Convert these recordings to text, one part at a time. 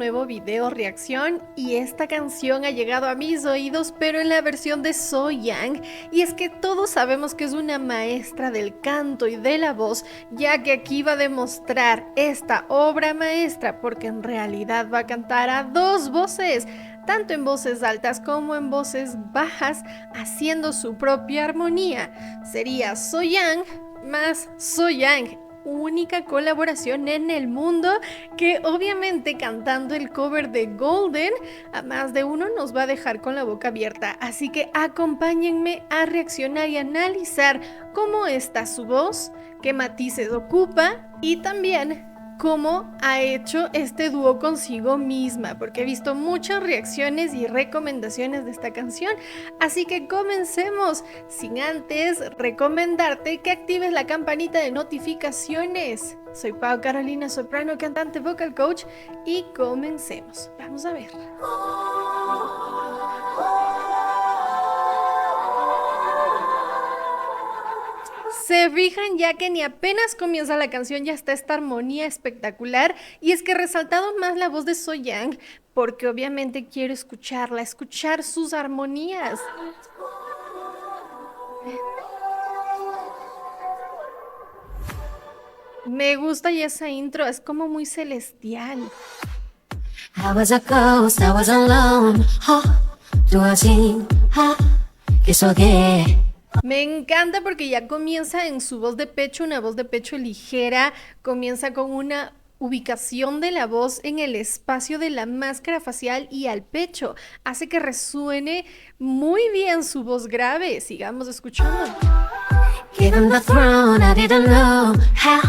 nuevo video reacción y esta canción ha llegado a mis oídos, pero en la versión de So Young. Y es que todos sabemos que es una maestra del canto y de la voz, ya que aquí va a demostrar esta obra maestra, porque en realidad va a cantar a dos voces, tanto en voces altas como en voces bajas, haciendo su propia armonía. Sería So Young más So Young, única colaboración en el mundo, que obviamente cantando el cover de Golden a más de uno nos va a dejar con la boca abierta. Así que acompáñenme a reaccionar y analizar cómo está su voz, qué matices ocupa y también cómo ha hecho este dúo consigo misma, porque he visto muchas reacciones y recomendaciones de esta canción, así que comencemos, sin antes recomendarte que actives la campanita de notificaciones. Soy Pau Carolina Soprano, cantante vocal coach, y comencemos. Vamos a ver. Se fijan ya que ni apenas comienza la canción ya está esta armonía espectacular, y es que he resaltado más la voz de So Young porque obviamente quiero escucharla, escuchar sus armonías. Me gusta ya esa intro, es como muy celestial. I was a ghost, I was alone. Me encanta porque ya comienza en su voz de pecho, una voz de pecho ligera, comienza con una ubicación de la voz en el espacio de la máscara facial y al pecho. Hace que resuene muy bien su voz grave. Sigamos escuchando. Given the throne, I didn't know how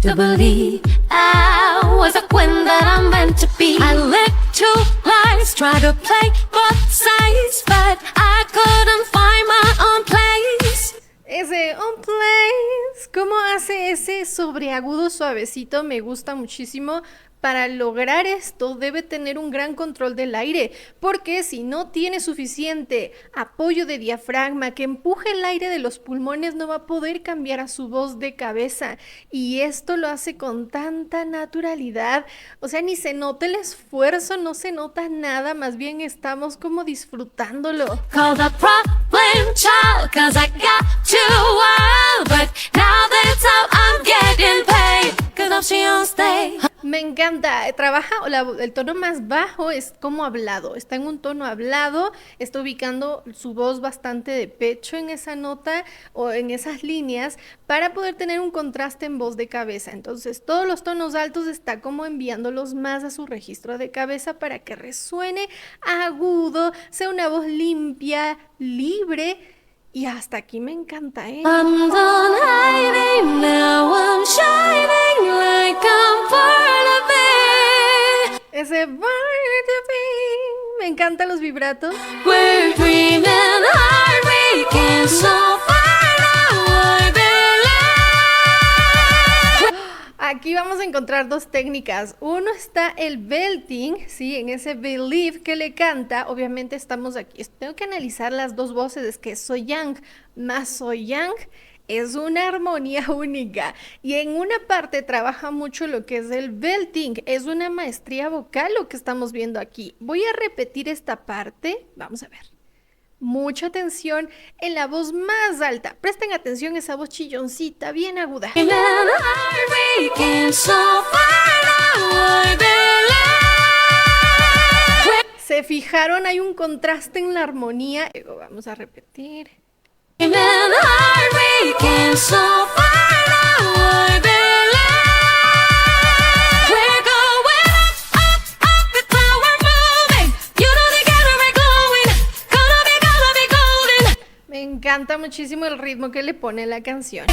to believe I was a queen that I'm meant to be. I lived two lives, tried to play both sides, but I couldn't find my own place. Ese on place, cómo hace ese sobreagudo suavecito, me gusta muchísimo. Para lograr esto debe tener un gran control del aire, porque si no tiene suficiente apoyo de diafragma que empuje el aire de los pulmones, no va a poder cambiar a su voz de cabeza, y esto lo hace con tanta naturalidad, o sea, ni se nota el esfuerzo, no se nota nada, más bien estamos como disfrutándolo. Call the problem child, 'cause I got too wild, but now that's how I'm getting paid, 'cause I'm she on stage. Me encanta, trabaja, el tono más bajo es como hablado, está en un tono hablado, está ubicando su voz bastante de pecho en esa nota o en esas líneas para poder tener un contraste en voz de cabeza. Entonces todos los tonos altos está como enviándolos más a su registro de cabeza para que resuene agudo, sea una voz limpia, libre. Y hasta aquí me encanta, ¿eh? I'm done hiding, now I'm shining like I'm part of it. Ese part of me. Me encantan los vibratos. We're dreaming heartbreaking so far now, I believe. Aquí vamos a encontrar dos técnicas. Uno está el belting, ¿sí? En ese believe que le canta. Obviamente estamos aquí. Tengo que analizar las dos voces. Es que So Young más So Young es una armonía única. Y en una parte trabaja mucho lo que es el belting. Es una maestría vocal lo que estamos viendo aquí. Voy a repetir esta parte. Vamos a ver. Mucha atención en la voz más alta. Presten atención a esa voz chilloncita, bien aguda. ¿Se fijaron? Hay un contraste en la armonía. Luego vamos a repetir. Me encanta muchísimo el ritmo que le pone la canción.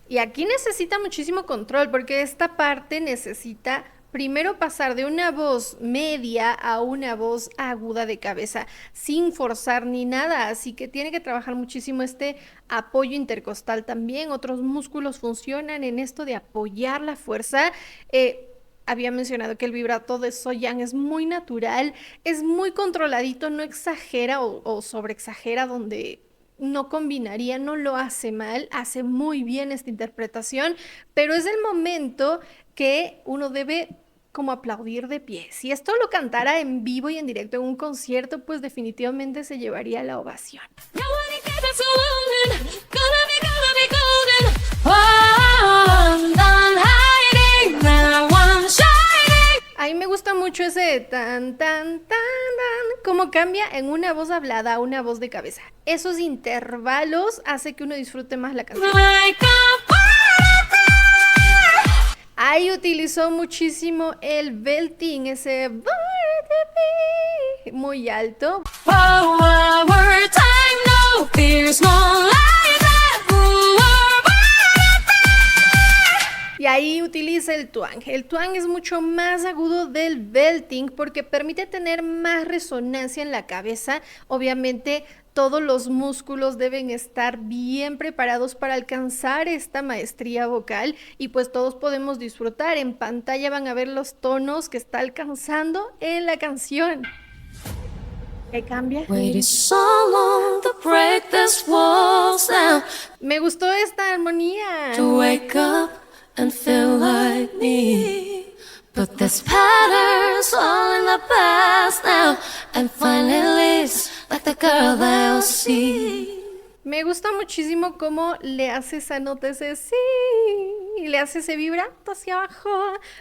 Y aquí necesita muchísimo control porque esta parte necesita primero pasar de una voz media a una voz aguda de cabeza sin forzar ni nada, así que tiene que trabajar muchísimo este apoyo intercostal también. Otros músculos funcionan en esto de apoyar la fuerza. Había mencionado que el vibrato de So Young es muy natural, es muy controladito, no exagera o sobreexagera donde no combinaría, no lo hace mal, hace muy bien esta interpretación, pero es el momento que uno debe como aplaudir de pie. Si esto lo cantara en vivo y en directo en un concierto, pues definitivamente se llevaría la ovación. A mí me gusta mucho ese tan, tan, tan, tan, cómo cambia en una voz hablada a una voz de cabeza. Esos intervalos hace que uno disfrute más la canción. Ahí utilizó muchísimo el belting, ese muy alto. Y ahí utiliza el twang. El twang es mucho más agudo del belting porque permite tener más resonancia en la cabeza. Obviamente todos los músculos deben estar bien preparados para alcanzar esta maestría vocal y pues todos podemos disfrutar. En pantalla van a ver los tonos que está alcanzando en la canción. ¿Qué cambia? Me gustó esta armonía. To wake up and feel like me, but there's patterns all in the past now, and finally lives like the girl they'll see. Me gusta muchísimo cómo le hace esa nota, ese sí, y le hace ese vibrato hacia abajo.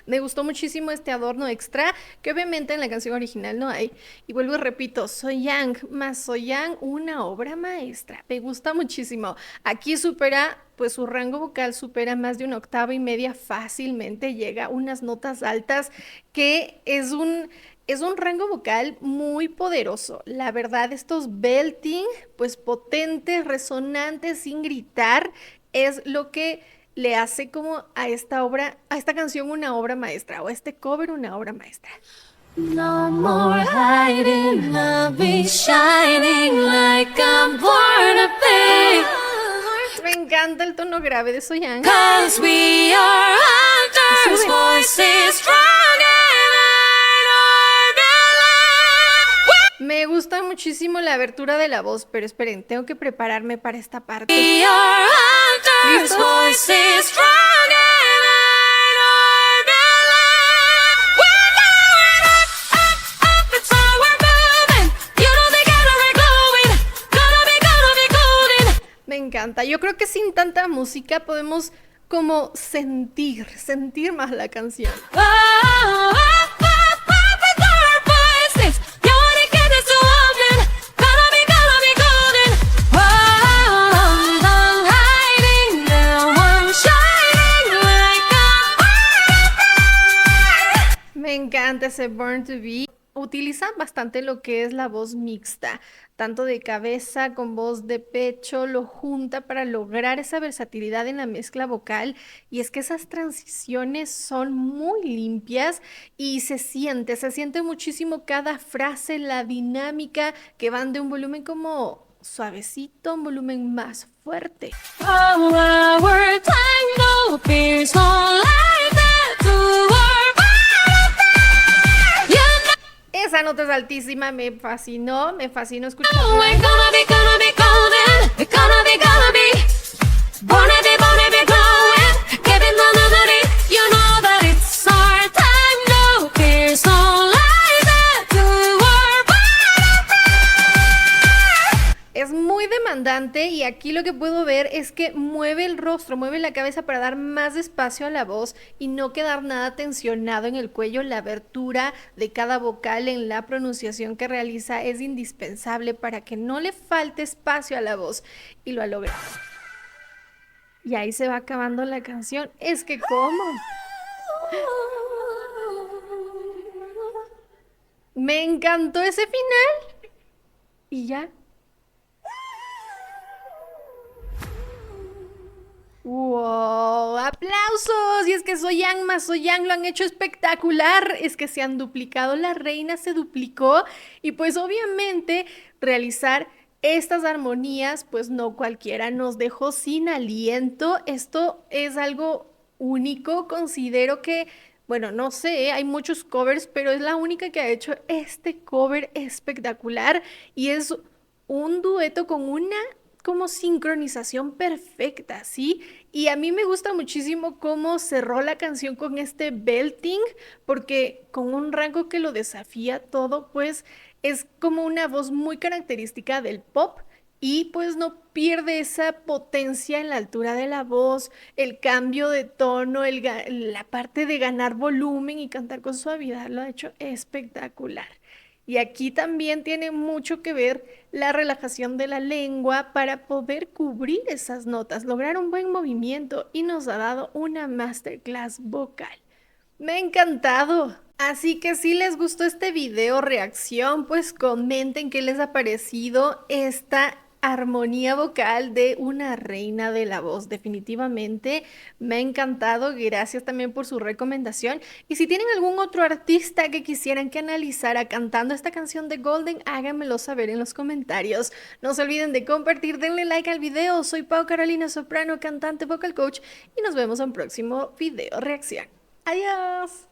Me gustó muchísimo este adorno extra, que obviamente en la canción original no hay. Y vuelvo y repito, So Young, más So Young, una obra maestra. Me gusta muchísimo. Aquí supera, pues su rango vocal supera más de 1,5 octavas fácilmente. Llega a unas notas altas que es un rango vocal muy poderoso. La verdad, estos belting, pues potentes, resonantes, sin gritar, es lo que le hace como a esta obra, a esta canción una obra maestra, o a este cover una obra maestra. No more hiding, I'll be shining like I'm born to be. Me encanta el tono grave de So Young. 'Cause we are hunters, voices strong. Me gusta muchísimo la abertura de la voz, pero esperen, tengo que prepararme para esta parte. We are hunters, voices strong. Me encanta. Yo creo que sin tanta música podemos como sentir más la canción. Me encanta ese Born to Be. Utiliza bastante lo que es la voz mixta, tanto de cabeza con voz de pecho, lo junta para lograr esa versatilidad en la mezcla vocal. Y es que esas transiciones son muy limpias y se siente muchísimo cada frase, la dinámica, que van de un volumen como suavecito a un volumen más fuerte. Esa nota es altísima, me fascinó escucharla. Es muy demandante y aquí lo que puedo ver es que mueve el rostro, mueve la cabeza para dar más espacio a la voz y no quedar nada tensionado en el cuello. La abertura de cada vocal en la pronunciación que realiza es indispensable para que no le falte espacio a la voz y lo ha logrado. Y ahí se va acabando la canción. Es que ¿cómo? Me encantó ese final. Y ya. ¡Wow! ¡Aplausos! Y es que So Young más So Young lo han hecho espectacular. Es que se han duplicado, la reina se duplicó. Y pues obviamente realizar estas armonías, pues no cualquiera, nos dejó sin aliento. Esto es algo único. Considero que, bueno, no sé, hay muchos covers, pero es la única que ha hecho este cover espectacular. Y es un dueto con una como sincronización perfecta, ¿sí? Y a mí me gusta muchísimo cómo cerró la canción con este belting, porque con un rango que lo desafía todo, pues es como una voz muy característica del pop y pues no pierde esa potencia en la altura de la voz, el cambio de tono, la parte de ganar volumen y cantar con suavidad, lo ha hecho espectacular. Y aquí también tiene mucho que ver la relajación de la lengua para poder cubrir esas notas, lograr un buen movimiento y nos ha dado una masterclass vocal. Me ha encantado. Así que si les gustó este video reacción, pues comenten qué les ha parecido esta armonía vocal de una reina de la voz. Definitivamente me ha encantado. Gracias también por su recomendación. Y si tienen algún otro artista que quisieran que analizara cantando esta canción de Golden, háganmelo saber en los comentarios. No se olviden de compartir, denle like al video. Soy Pau Carolina Soprano, cantante vocal coach, y nos vemos en un próximo video reacción. Adiós.